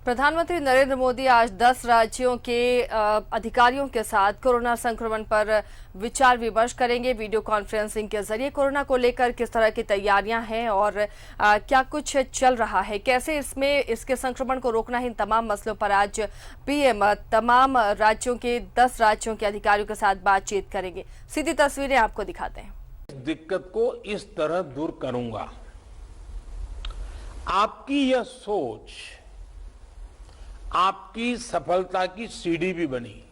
प्रधानमंत्री नरेंद्र मोदी आज 10 राज्यों के अधिकारियों के साथ कोरोना संक्रमण पर विचार विमर्श करेंगे। वीडियो कॉन्फ्रेंसिंग के जरिए कोरोना को लेकर किस तरह की तैयारियां हैं और क्या कुछ चल रहा है, कैसे इसके संक्रमण को रोकना है, इन तमाम मसलों पर आज पीएम तमाम राज्यों के 10 राज्यों के अधिकारियों के साथ बातचीत करेंगे। सीधी तस्वीरें आपको दिखाते हैं। दिक्कत को इस तरह दूर करूंगा। आपकी यह सोच आपकी सफलता की सीढ़ी भी बनी।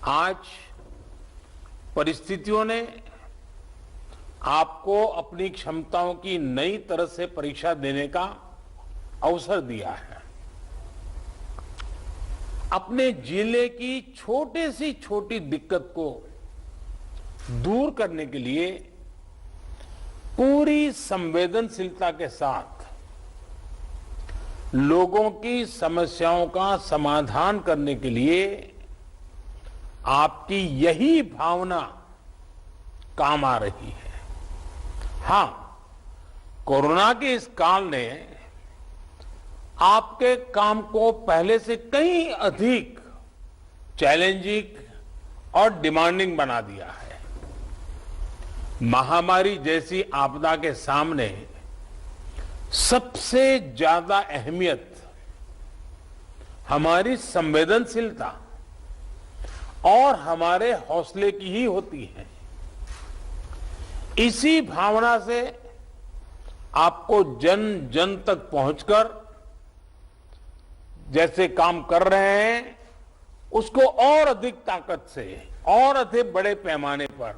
आज परिस्थितियों ने आपको अपनी क्षमताओं की नई तरह से परीक्षा देने का अवसर दिया है। अपने जिले की छोटे से छोटी दिक्कत को दूर करने के लिए पूरी संवेदनशीलता के साथ लोगों की समस्याओं का समाधान करने के लिए आपकी यही भावना काम आ रही है। हां, कोरोना के इस काल ने आपके काम को पहले से कहीं अधिक चैलेंजिंग और डिमांडिंग बना दिया है। महामारी जैसी आपदा के सामने सबसे ज्यादा अहमियत हमारी संवेदनशीलता और हमारे हौसले की ही होती है। इसी भावना से आपको जन जन तक पहुंचकर जैसे काम कर रहे हैं उसको और अधिक ताकत से और अधिक बड़े पैमाने पर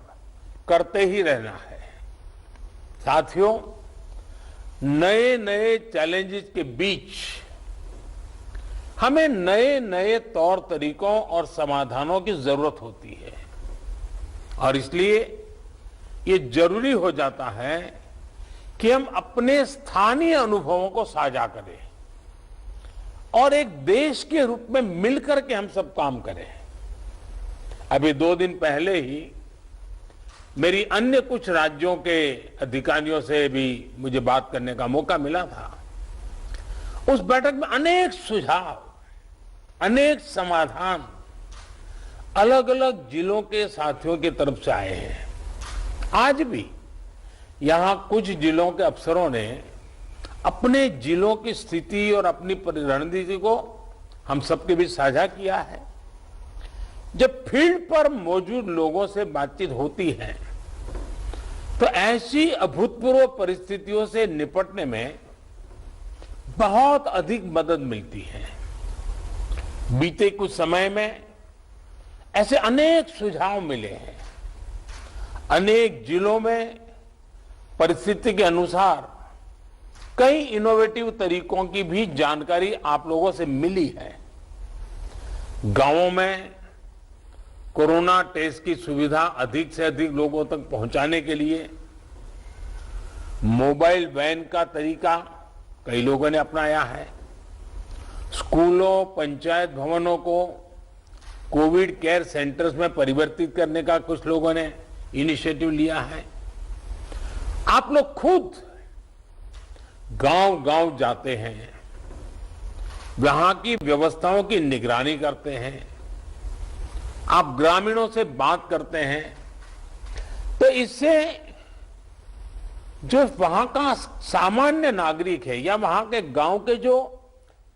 करते ही रहना है। साथियों, नए नए चैलेंजेस के बीच हमें नए नए तौर तरीकों और समाधानों की जरूरत होती है और इसलिए ये जरूरी हो जाता है कि हम अपने स्थानीय अनुभवों को साझा करें और एक देश के रूप में मिलकर के हम सब काम करें। अभी 2 दिन पहले ही मेरी अन्य कुछ राज्यों के अधिकारियों से भी मुझे बात करने का मौका मिला था। उस बैठक में अनेक सुझाव, अनेक समाधान अलग अलग जिलों के साथियों की तरफ से आए हैं। आज भी यहां कुछ जिलों के अफसरों ने अपने जिलों की स्थिति और अपनी रणनीति को हम सबके बीच साझा किया है। जब फील्ड पर मौजूद लोगों से बातचीत होती है तो ऐसी अभूतपूर्व परिस्थितियों से निपटने में बहुत अधिक मदद मिलती है। बीते कुछ समय में ऐसे अनेक सुझाव मिले हैं। अनेक जिलों में परिस्थिति के अनुसार कई इनोवेटिव तरीकों की भी जानकारी आप लोगों से मिली है। गांवों में कोरोना टेस्ट की सुविधा अधिक से अधिक लोगों तक पहुंचाने के लिए मोबाइल वैन का तरीका कई लोगों ने अपनाया है। स्कूलों, पंचायत भवनों को कोविड केयर सेंटर्स में परिवर्तित करने का कुछ लोगों ने इनिशिएटिव लिया है। आप लोग खुद गांव-गांव जाते हैं, वहां की व्यवस्थाओं की निगरानी करते हैं, आप ग्रामीणों से बात करते हैं, तो इससे जो वहां का सामान्य नागरिक है या वहां के गांव के जो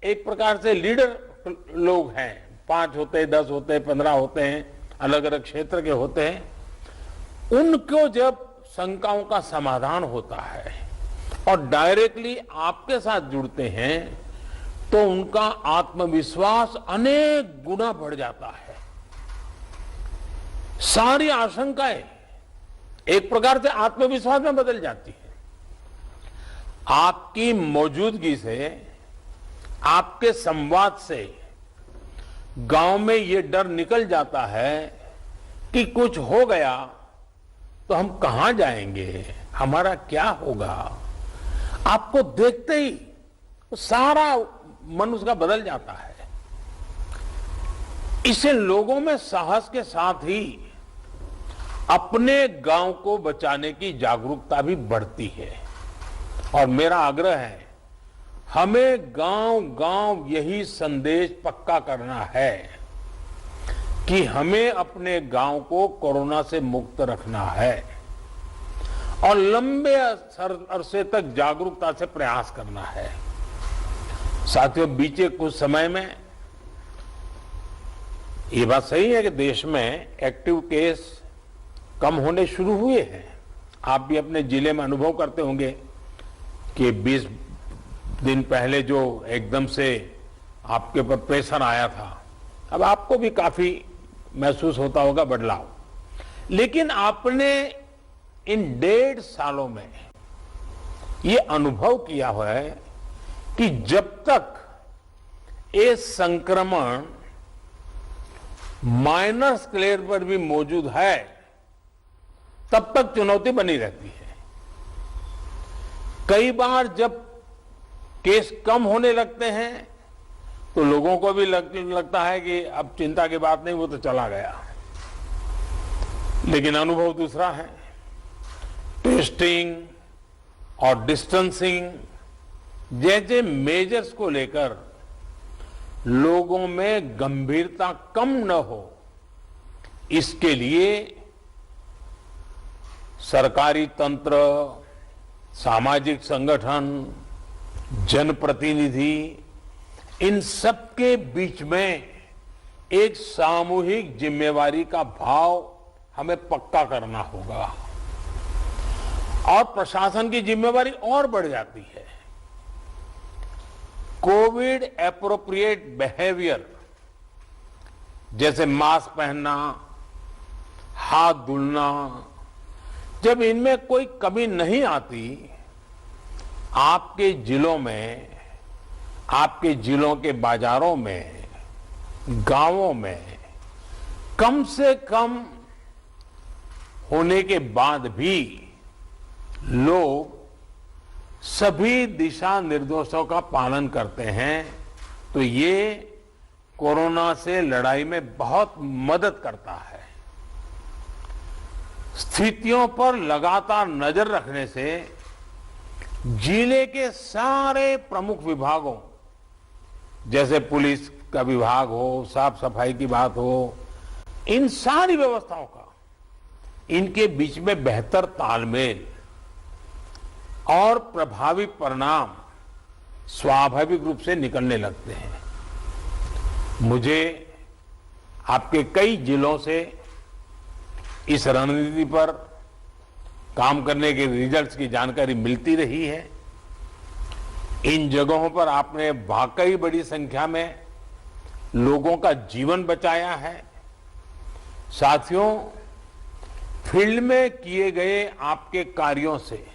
एक प्रकार से लीडर लोग हैं, 5 होते हैं, 10 होते हैं, 15 होते हैं, अलग अलग क्षेत्र के होते हैं, उनको जब शंकाओं का समाधान होता है और डायरेक्टली आपके साथ जुड़ते हैं तो उनका आत्मविश्वास अनेक गुना बढ़ जाता है। सारी आशंकाएं एक प्रकार से आत्मविश्वास में बदल जाती है। आपकी मौजूदगी से, आपके संवाद से गांव में ये डर निकल जाता है कि कुछ हो गया तो हम कहां जाएंगे, हमारा क्या होगा। आपको देखते ही सारा मन उसका बदल जाता है। इससे लोगों में साहस के साथ ही अपने गांव को बचाने की जागरूकता भी बढ़ती है और मेरा आग्रह है हमें गांव-गांव यही संदेश पक्का करना है कि हमें अपने गांव को कोरोना से मुक्त रखना है और लंबे अरसे तक जागरूकता से प्रयास करना है। साथियों, बीते कुछ समय में ये बात सही है कि देश में एक्टिव केस कम होने शुरू हुए हैं। आप भी अपने जिले में अनुभव करते होंगे कि 20 दिन पहले जो एकदम से आपके ऊपर प्रेशर आया था, अब आपको भी काफी महसूस होता होगा बदलाव। लेकिन आपने इन 1.5 सालों में ये अनुभव किया हुआ है कि जब तक ये संक्रमण माइनर स्केल पर भी मौजूद है, तब तक चुनौती बनी रहती है। कई बार जब केस कम होने लगते हैं तो लोगों को भी लगता है कि अब चिंता की बात नहीं, वो तो चला गया। लेकिन अनुभव दूसरा है। टेस्टिंग और डिस्टेंसिंग जैसे मेजर्स को लेकर लोगों में गंभीरता कम न हो, इसके लिए सरकारी तंत्र, सामाजिक संगठन, जनप्रतिनिधि, इन सबके बीच में एक सामूहिक जिम्मेवारी का भाव हमें पक्का करना होगा और प्रशासन की जिम्मेवारी और बढ़ जाती है। कोविड एप्रोप्रिएट बिहेवियर जैसे मास्क पहनना, हाथ धुलना, जब इनमें कोई कमी नहीं आती, आपके जिलों में, आपके जिलों के बाजारों में, गांवों में कम से कम होने के बाद भी लोग सभी दिशा निर्देशों का पालन करते हैं, तो ये कोरोना से लड़ाई में बहुत मदद करता है। स्थितियों पर लगातार नजर रखने से जिले के सारे प्रमुख विभागों, जैसे पुलिस का विभाग हो, साफ सफाई की बात हो, इन सारी व्यवस्थाओं का, इनके बीच में बेहतर तालमेल और प्रभावी परिणाम स्वाभाविक रूप से निकलने लगते हैं। मुझे आपके कई जिलों से इस रणनीति पर काम करने के रिजल्ट्स की जानकारी मिलती रही है। इन जगहों पर आपने वाकई बड़ी संख्या में लोगों का जीवन बचाया है। साथियों, फील्ड में किए गए आपके कार्यों से,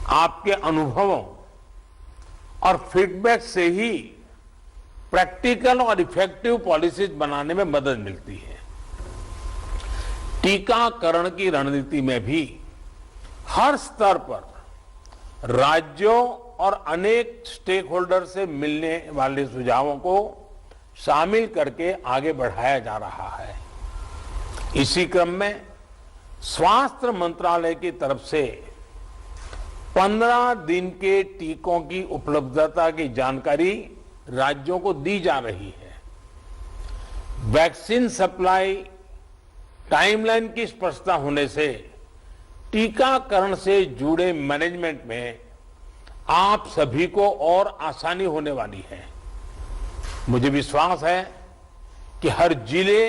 आपके अनुभवों और फीडबैक से ही प्रैक्टिकल और इफेक्टिव पॉलिसीज बनाने में मदद मिलती है। टीकाकरण की रणनीति में भी हर स्तर पर राज्यों और अनेक स्टेक होल्डर से मिलने वाले सुझावों को शामिल करके आगे बढ़ाया जा रहा है। इसी क्रम में स्वास्थ्य मंत्रालय की तरफ से 15 दिन के टीकों की उपलब्धता की जानकारी राज्यों को दी जा रही है। वैक्सीन सप्लाई टाइमलाइन की स्पष्टता होने से टीकाकरण से जुड़े मैनेजमेंट में आप सभी को और आसानी होने वाली है। मुझे विश्वास है कि हर जिले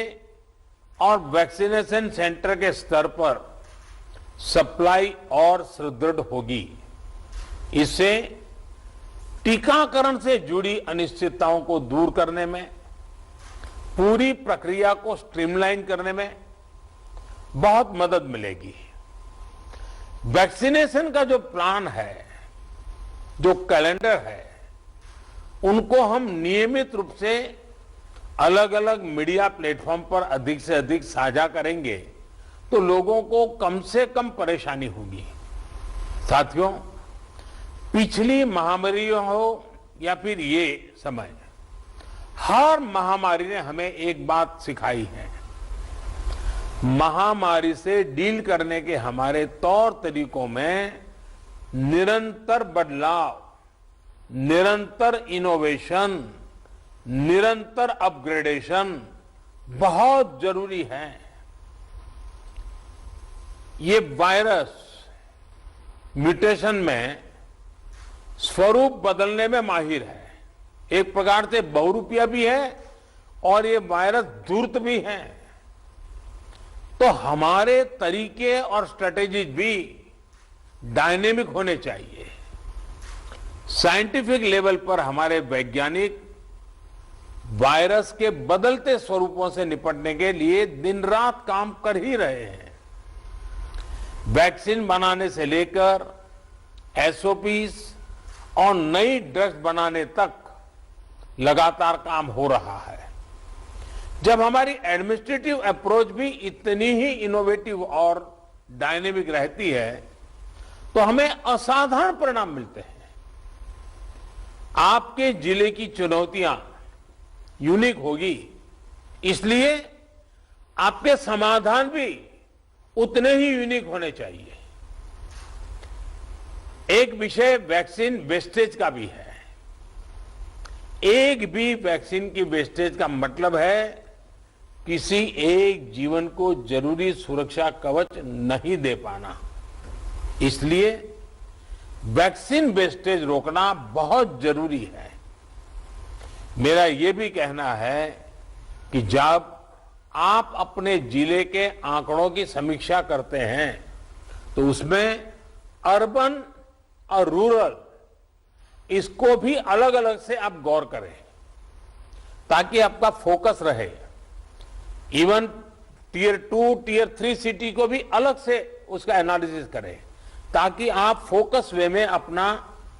और वैक्सीनेशन सेंटर के स्तर पर सप्लाई और सुदृढ़ होगी। इससे टीकाकरण से जुड़ी अनिश्चितताओं को दूर करने में, पूरी प्रक्रिया को स्ट्रीमलाइन करने में बहुत मदद मिलेगी। वैक्सीनेशन का जो प्लान है, जो कैलेंडर है, उनको हम नियमित रूप से अलग अलग मीडिया प्लेटफॉर्म पर अधिक से अधिक साझा करेंगे तो लोगों को कम से कम परेशानी होगी। साथियों, पिछली महामारी हो या फिर ये समय, हर महामारी ने हमें एक बात सिखाई है। महामारी से डील करने के हमारे तौर तरीकों में निरंतर बदलाव निरंतर इनोवेशन, निरंतर अपग्रेडेशन बहुत जरूरी है। ये वायरस म्यूटेशन में स्वरूप बदलने में माहिर है, एक प्रकार से बहुरूपिया भी है और ये वायरस धूर्त भी है। तो हमारे तरीके और स्ट्रेटेजीज भी डायनेमिक होने चाहिए। साइंटिफिक लेवल पर हमारे वैज्ञानिक वायरस के बदलते स्वरूपों से निपटने के लिए दिन रात काम कर ही रहे हैं। वैक्सीन बनाने से लेकर एसओपीज और नई ड्रग्स बनाने तक लगातार काम हो रहा है। जब हमारी एडमिनिस्ट्रेटिव अप्रोच भी इतनी ही इनोवेटिव और डायनेमिक रहती है तो हमें असाधारण परिणाम मिलते हैं। आपके जिले की चुनौतियां यूनिक होगी, इसलिए आपके समाधान भी उतने ही यूनिक होने चाहिए। एक विषय वैक्सीन वेस्टेज का भी है। एक भी वैक्सीन की वेस्टेज का मतलब है किसी एक जीवन को जरूरी सुरक्षा कवच नहीं दे पाना। इसलिए वैक्सीन वेस्टेज रोकना बहुत जरूरी है। मेरा यह भी कहना है कि जब आप अपने जिले के आंकड़ों की समीक्षा करते हैं तो उसमें अर्बन और रूरल इसको भी अलग अलग से आप गौर करें ताकि आपका फोकस रहे। इवन टियर 2, टियर 3 सिटी को भी अलग से उसका एनालिसिस करें ताकि आप फोकस वे में अपना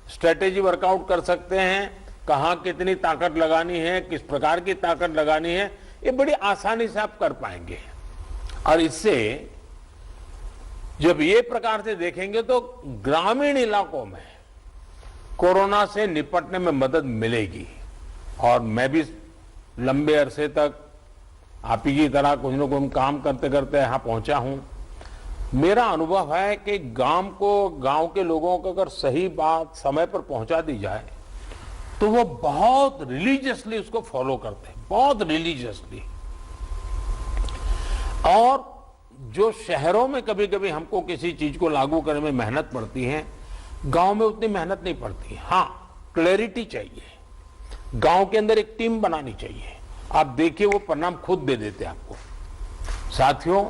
स्ट्रेटेजी वर्कआउट कर सकते हैं। कहां कितनी ताकत लगानी है, किस प्रकार की ताकत लगानी है, ये बड़ी आसानी से आप कर पाएंगे। और इससे जब ये प्रकार से देखेंगे तो ग्रामीण इलाकों में कोरोना से निपटने में मदद मिलेगी। और मैं भी लंबे अरसे तक आप ही की तरह कुछ न कुछ काम करते करते यहां पहुंचा हूं। मेरा अनुभव है कि गांव के लोगों को अगर सही बात समय पर पहुंचा दी जाए तो वो बहुत रिलीजियसली उसको फॉलो करते हैं, बहुत रिलीजियसली। और जो शहरों में कभी कभी हमको किसी चीज को लागू करने में मेहनत पड़ती है, गांव में उतनी मेहनत नहीं पड़ती। हां, क्लैरिटी चाहिए, गांव के अंदर एक टीम बनानी चाहिए। आप देखिए वो परिणाम खुद दे देते हैं आपको। साथियों,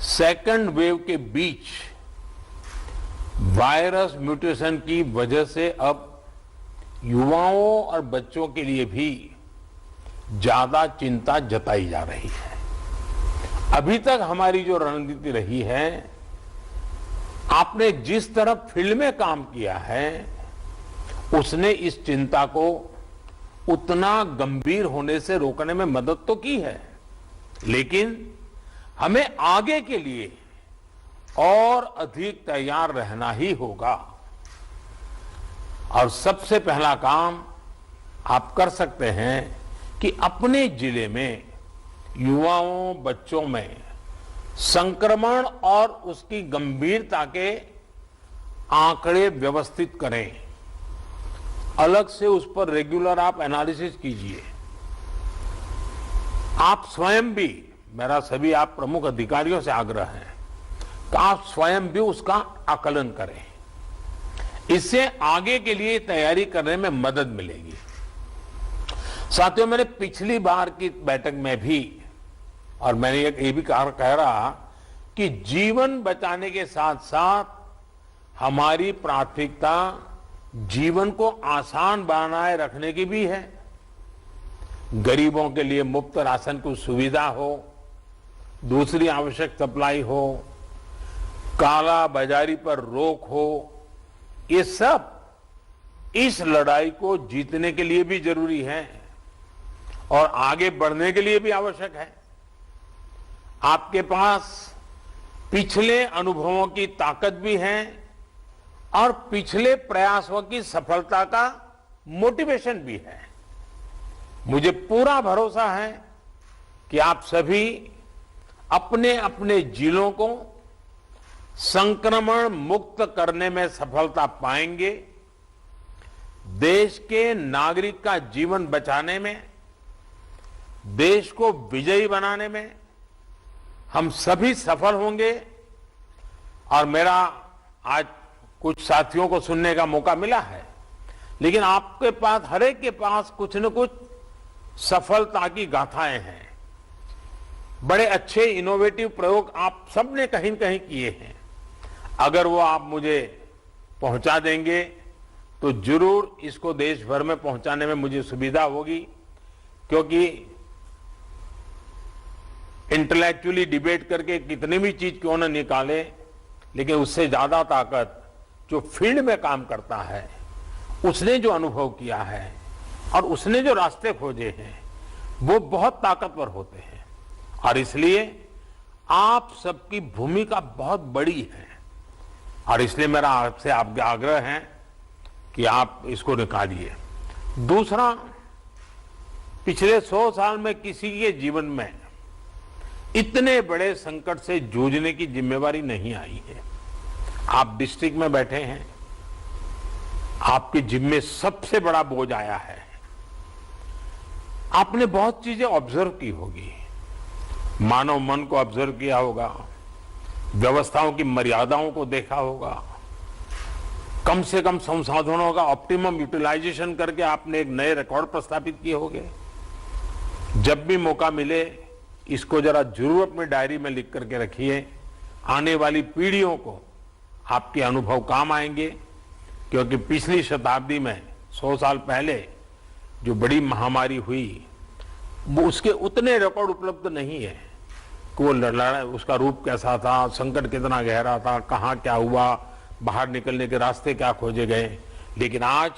सेकंड वेव के बीच वायरस म्यूटेशन की वजह से अब युवाओं और बच्चों के लिए भी ज्यादा चिंता जताई जा रही है। अभी तक हमारी जो रणनीति रही है, आपने जिस तरह फील्ड में काम किया है उसने इस चिंता को उतना गंभीर होने से रोकने में मदद तो की है, लेकिन हमें आगे के लिए और अधिक तैयार रहना ही होगा। और सबसे पहला काम आप कर सकते हैं कि अपने जिले में युवाओं, बच्चों में संक्रमण और उसकी गंभीरता के आंकड़े व्यवस्थित करें। अलग से उस पर रेगुलर आप एनालिसिस कीजिए। आप स्वयं भी, मेरा सभी आप प्रमुख अधिकारियों से आग्रह है कि आप स्वयं भी उसका आकलन करें। इससे आगे के लिए तैयारी करने में मदद मिलेगी। साथियों, मैंने पिछली बार की बैठक में भी, और मैंने ये भी कह रहा कि जीवन बचाने के साथ साथ हमारी प्राथमिकता जीवन को आसान बनाए रखने की भी है। गरीबों के लिए मुफ्त राशन की सुविधा हो, दूसरी आवश्यक सप्लाई हो, काला बाजारी पर रोक हो, ये सब इस लड़ाई को जीतने के लिए भी जरूरी है और आगे बढ़ने के लिए भी आवश्यक है। आपके पास पिछले अनुभवों की ताकत भी है और पिछले प्रयासों की सफलता का मोटिवेशन भी है। मुझे पूरा भरोसा है कि आप सभी अपने अपने जिलों को संक्रमण मुक्त करने में सफलता पाएंगे। देश के नागरिक का जीवन बचाने में, देश को विजयी बनाने में हम सभी सफल होंगे। और मेरा आज कुछ साथियों को सुनने का मौका मिला है, लेकिन आपके पास, हर एक के पास कुछ न कुछ सफलता की गाथाएं हैं। बड़े अच्छे इनोवेटिव प्रयोग आप सबने कहीं न कहीं किए हैं। अगर वो आप मुझे पहुंचा देंगे तो जरूर इसको देश भर में पहुंचाने में मुझे सुविधा होगी, क्योंकि इंटेलेक्चुअली डिबेट करके कितनी भी चीज क्यों न निकाले, लेकिन उससे ज्यादा ताकत जो फील्ड में काम करता है, उसने जो अनुभव किया है और उसने जो रास्ते खोजे हैं, वो बहुत ताकतवर होते हैं। और इसलिए आप सबकी भूमिका बहुत बड़ी है, और इसलिए मेरा आपसे आग्रह है कि आप इसको निकालिए। दूसरा, पिछले 100 साल में किसी के जीवन में इतने बड़े संकट से जूझने की जिम्मेवारी नहीं आई है। आप डिस्ट्रिक्ट में बैठे हैं, आपके जिम्मे सबसे बड़ा बोझ आया है। आपने बहुत चीजें ऑब्जर्व की होगी, मानव मन को ऑब्जर्व किया होगा, व्यवस्थाओं की मर्यादाओं को देखा होगा, कम से कम संसाधनों का ऑप्टिमम यूटिलाइजेशन करके आपने एक नए रिकॉर्ड प्रस्थापित किए होंगे। जब भी मौका मिले इसको जरा जरूर अपनी डायरी में लिख करके रखिए। आने वाली पीढ़ियों को आपके अनुभव काम आएंगे, क्योंकि पिछली शताब्दी में 100 साल पहले जो बड़ी महामारी हुई, वो उसके उतने रिकॉर्ड उपलब्ध नहीं है कि वो लड़ाई, उसका रूप कैसा था, संकट कितना गहरा था, कहाँ क्या हुआ, बाहर निकलने के रास्ते क्या खोजे गए। लेकिन आज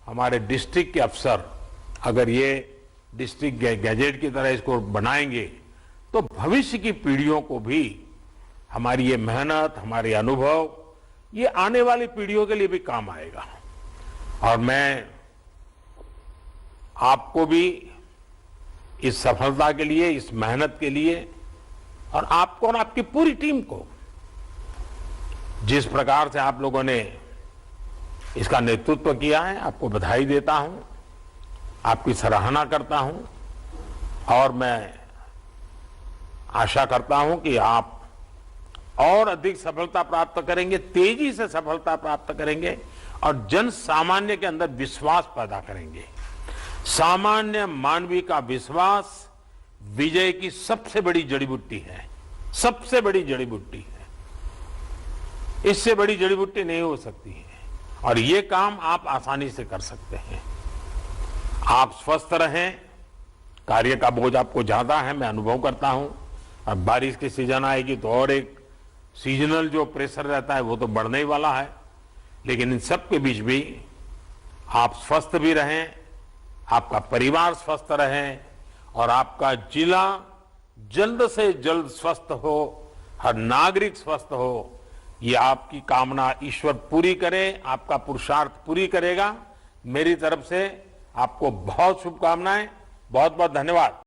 हमारे डिस्ट्रिक्ट के अफसर अगर ये डिस्ट्रिक्ट गैजेट की तरह इसको बनाएंगे तो भविष्य की पीढ़ियों को भी हमारी ये मेहनत, हमारे अनुभव, ये आने वाली पीढ़ियों के लिए भी काम आएगा। और मैं आपको भी इस सफलता के लिए, इस मेहनत के लिए, और आपको और आपकी पूरी टीम को, जिस प्रकार से आप लोगों ने इसका नेतृत्व किया है, आपको बधाई देता हूं, आपकी सराहना करता हूं। और मैं आशा करता हूं कि आप और अधिक सफलता प्राप्त करेंगे, तेजी से सफलता प्राप्त करेंगे और जन सामान्य के अंदर विश्वास पैदा करेंगे। सामान्य मानवीय का विश्वास विजय की सबसे बड़ी जड़ी बूटी है, सबसे बड़ी जड़ी बूटी है। इससे बड़ी जड़ी बूटी नहीं हो सकती है, और ये काम आप आसानी से कर सकते हैं। आप स्वस्थ रहें, कार्य का बोझ आपको ज्यादा है, मैं अनुभव करता हूं। अब बारिश की सीजन आएगी तो और एक सीजनल जो प्रेशर रहता है वो तो बढ़ने ही वाला है, लेकिन इन सब के बीच भी आप स्वस्थ भी रहें, आपका परिवार स्वस्थ रहे और आपका जिला जल्द से जल्द स्वस्थ हो, हर नागरिक स्वस्थ हो, ये आपकी कामना ईश्वर पूरी करे, आपका पुरुषार्थ पूरी करेगा। मेरी तरफ से आपको बहुत शुभकामनाएं, बहुत बहुत धन्यवाद।